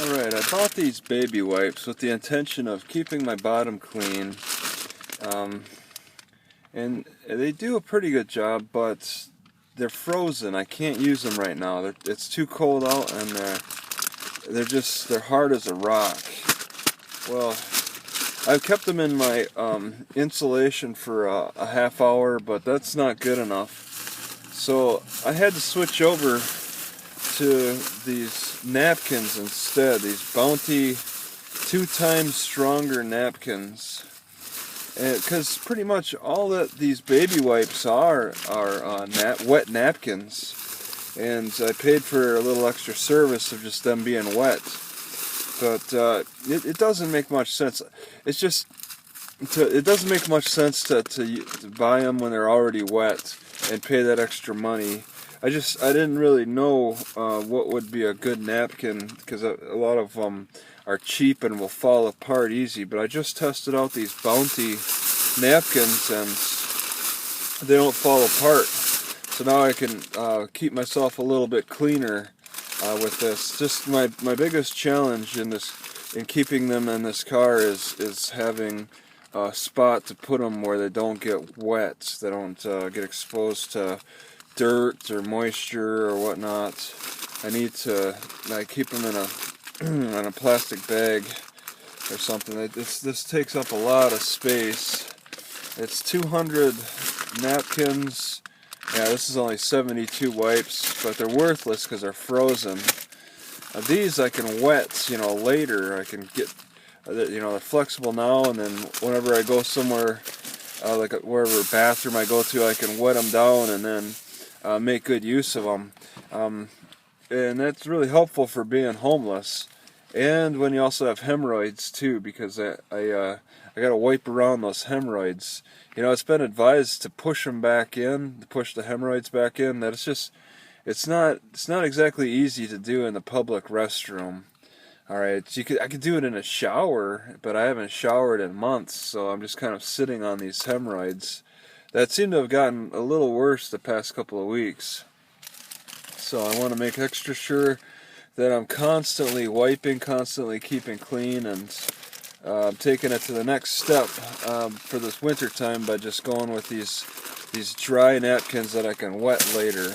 Alright, I bought these baby wipes with the intention of keeping my bottom clean, and they do a pretty good job, but they're frozen. I can't use them right now. It's too cold out, and they're hard as a rock. Well, I've kept them in my insulation for a half hour, but that's not good enough. So I had to switch over to these napkins instead, these Bounty 2 times stronger napkins, because pretty much all that these baby wipes are wet napkins, and I paid for a little extra service of just them being wet, but it doesn't make much sense. It's just it doesn't make much sense to buy them when they're already wet and pay that extra money. I didn't really know what would be a good napkin, because a lot of them are cheap and will fall apart easy, but I just tested out these Bounty napkins and they don't fall apart. So now I can keep myself a little bit cleaner with this. Just my biggest challenge in keeping them in this car is having a spot to put them where they don't get wet, they don't get exposed to dirt or moisture or whatnot. I need to keep them in a in a plastic bag or something. This takes up a lot of space. It's 200 napkins. Yeah, this is only 72 wipes, but they're worthless because they're frozen. These I can wet, later. I can get, they're flexible now, and then whenever I go somewhere, like wherever bathroom I go to, I can wet them down and then make good use of them, and that's really helpful for being homeless, and when you also have hemorrhoids too, because I got to wipe around those hemorrhoids. It's been advised to push them back in, to push the hemorrhoids back in. That it's not exactly easy to do in the public restroom. All right, I could do it in a shower, but I haven't showered in months, so I'm just kind of sitting on these hemorrhoids that seem to have gotten a little worse the past couple of weeks. So I want to make extra sure that I'm constantly wiping, constantly keeping clean, and taking it to the next step for this winter time by just going with these dry napkins that I can wet later.